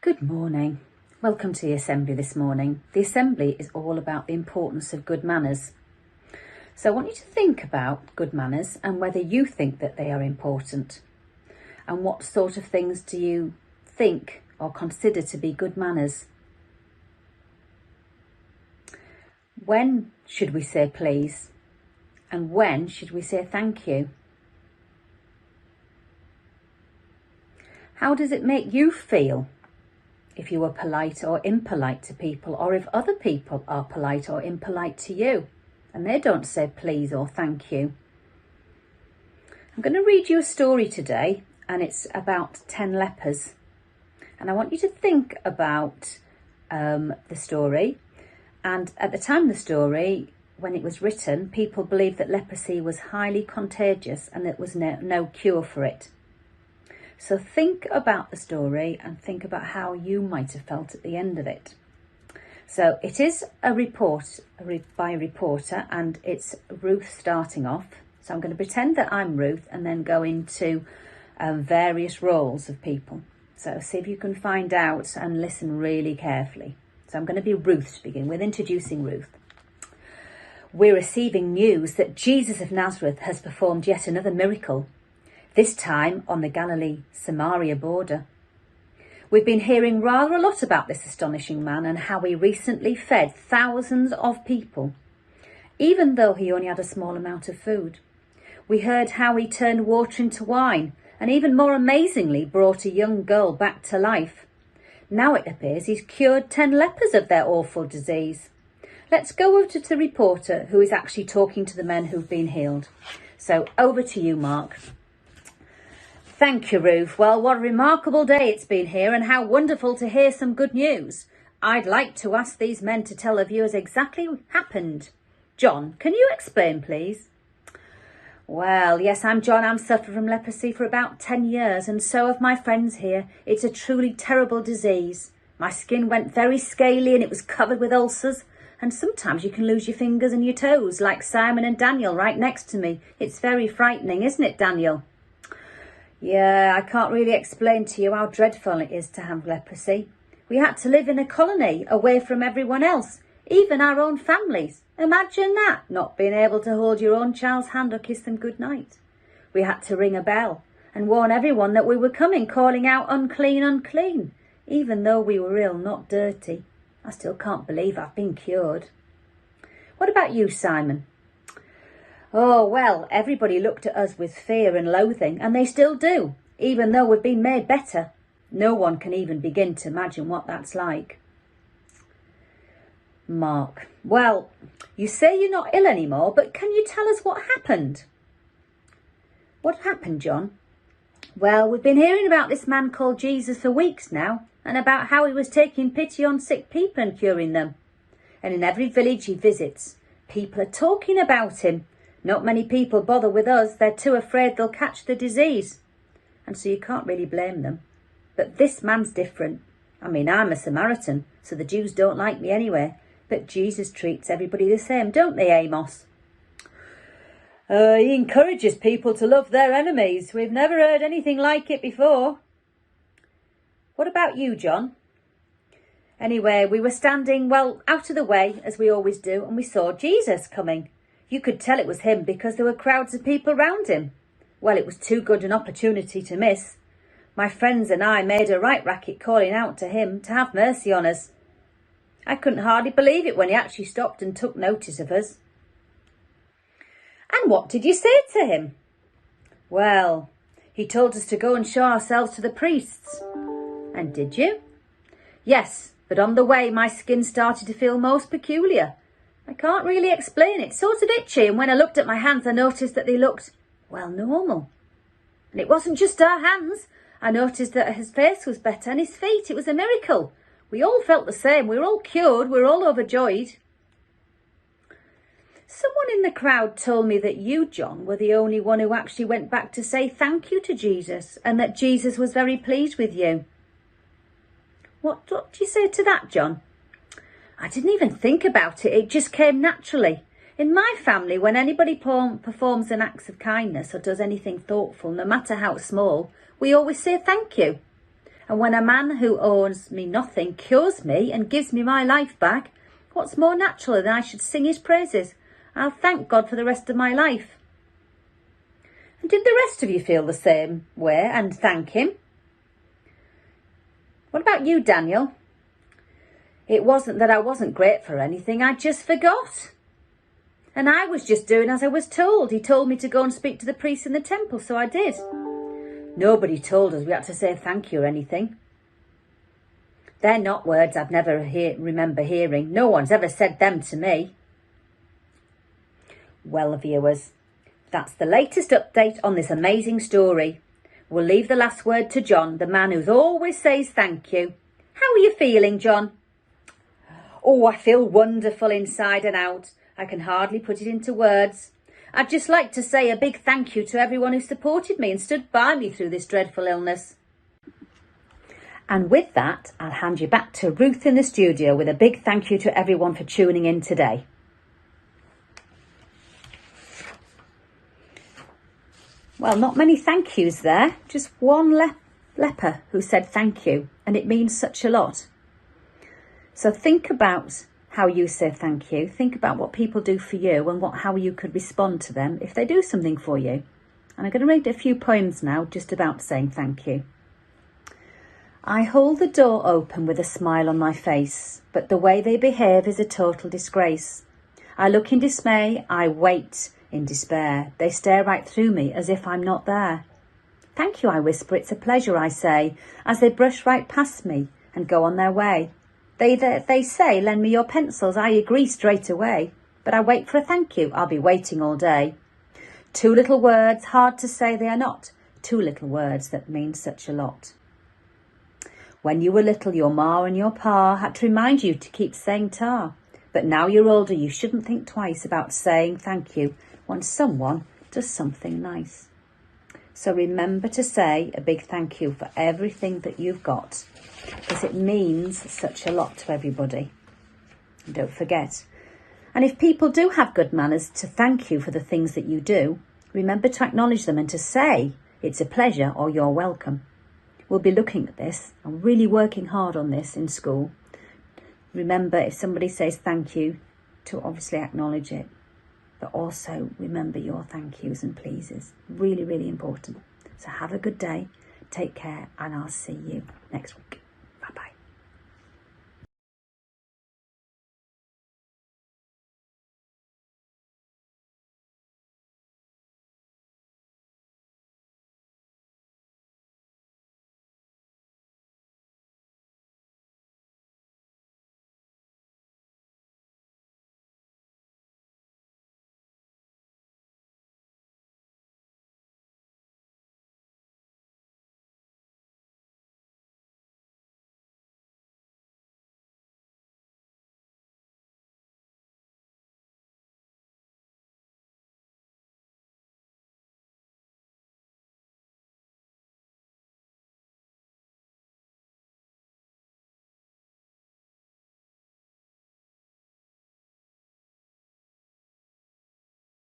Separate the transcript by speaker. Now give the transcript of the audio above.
Speaker 1: Good morning. Welcome to the Assembly this morning. The Assembly is all about the importance of good manners. So I want you to think about good manners and whether you think that they are important. And what sort of things do you think or consider to be good manners? When should we say please? And when should we say thank you? How does it make you feel if you are polite or impolite to people, or if other people are polite or impolite to you and they don't say please or thank you? I'm going to read you a story today, and it's about 10 lepers. And I want you to think about the story. And at the time of the story, when it was written, people believed that leprosy was highly contagious and there was no cure for it. So think about the story and think about how you might have felt at the end of it. So it is a report by a reporter, and it's Ruth starting off. So I'm going to pretend that I'm Ruth and then go into various roles of people. So see if you can find out and listen really carefully. So I'm going to be Ruth to begin with, introducing Ruth. We're receiving news that Jesus of Nazareth has performed yet another miracle, this time on the Galilee-Samaria border. We've been hearing rather a lot about this astonishing man and how he recently fed thousands of people, even though he only had a small amount of food. We heard how he turned water into wine and, even more amazingly, brought a young girl back to life. Now it appears he's cured 10 lepers of their awful disease. Let's go over to the reporter who is actually talking to the men who've been healed. So over to you, Mark. Thank you, Ruth. Well, what a remarkable day it's been here, and how wonderful to hear some good news. I'd like to ask these men to tell the viewers exactly what happened. John, can you explain, please? Well, yes, I'm John. I'm suffered from leprosy for about 10 years, and so have my friends here. It's a truly terrible disease. My skin went very scaly and it was covered with ulcers, and sometimes you can lose your fingers and your toes, like Simon and Daniel right next to me. It's very frightening, isn't it, Daniel? Yeah, I can't really explain to you how dreadful it is to have leprosy. We had to live in a colony away from everyone else, even our own families. Imagine that, not being able to hold your own child's hand or kiss them goodnight. We had to ring a bell and warn everyone that we were coming, calling out unclean, unclean. Even though we were ill, not dirty. I still can't believe I've been cured. What about you, Simon? Oh, well, everybody looked at us with fear and loathing, and they still do, even though we've been made better. No one can even begin to imagine what that's like. Mark, well, you say you're not ill anymore, but can you tell us what happened? What happened, John? Well, we've been hearing about this man called Jesus for weeks now, and about how he was taking pity on sick people and curing them. And in every village he visits, people are talking about him. Not many people bother with us. They're too afraid they'll catch the disease. And so you can't really blame them. But this man's different. I mean, I'm a Samaritan, so the Jews don't like me anyway. But Jesus treats everybody the same, don't they, Amos? He encourages people to love their enemies. We've never heard anything like it before. What about you, John? Anyway, we were standing, well, out of the way, as we always do, and we saw Jesus coming. You could tell it was him because there were crowds of people round him. Well, it was too good an opportunity to miss. My friends and I made a right racket calling out to him to have mercy on us. I couldn't hardly believe it when he actually stopped and took notice of us. And what did you say to him? Well, he told us to go and show ourselves to the priests. And did you? Yes, but on the way my skin started to feel most peculiar. I can't really explain it. Sort of itchy, and when I looked at my hands I noticed that they looked, well, normal. And it wasn't just our hands. I noticed that his face was better and his feet. It was a miracle. We all felt the same. We were all cured. We were all overjoyed. Someone in the crowd told me that you, John, were the only one who actually went back to say thank you to Jesus, and that Jesus was very pleased with you. What do you say to that, John? I didn't even think about it. It just came naturally. In my family, when anybody performs an act of kindness or does anything thoughtful, no matter how small, we always say thank you. And when a man who owes me nothing cures me and gives me my life back, what's more natural than I should sing his praises? I'll thank God for the rest of my life. And did the rest of you feel the same way and thank him? What about you, Daniel? It wasn't that I wasn't grateful for anything, I just forgot. And I was just doing as I was told. He told me to go and speak to the priest in the temple, so I did. Nobody told us we had to say thank you or anything. They're not words I've never remember hearing. No one's ever said them to me. Well, viewers, that's the latest update on this amazing story. We'll leave the last word to John, the man who always says thank you. How are you feeling, John? Oh, I feel wonderful inside and out. I can hardly put it into words. I'd just like to say a big thank you to everyone who supported me and stood by me through this dreadful illness. And with that, I'll hand you back to Ruth in the studio with a big thank you to everyone for tuning in today. Well, not many thank yous there, just one leper who said thank you, and it means such a lot. So think about how you say thank you. Think about what people do for you and how you could respond to them if they do something for you. And I'm going to read a few poems now just about saying thank you. I hold the door open with a smile on my face, but the way they behave is a total disgrace. I look in dismay, I wait in despair. They stare right through me as if I'm not there. Thank you, I whisper, it's a pleasure, I say, as they brush right past me and go on their way. They say, lend me your pencils. I agree straight away. But I wait for a thank you. I'll be waiting all day. 2 little words, hard to say they are not. 2 little words that mean such a lot. When you were little, your ma and your pa had to remind you to keep saying ta. But now you're older, you shouldn't think twice about saying thank you when someone does something nice. So remember to say a big thank you for everything that you've got, because it means such a lot to everybody. And don't forget. And if people do have good manners to thank you for the things that you do, remember to acknowledge them and to say it's a pleasure or you're welcome. We'll be looking at this and really working hard on this in school. Remember, if somebody says thank you, to obviously acknowledge it. But also remember your thank yous and pleases. Really, really important. So have a good day. Take care, and I'll see you next week.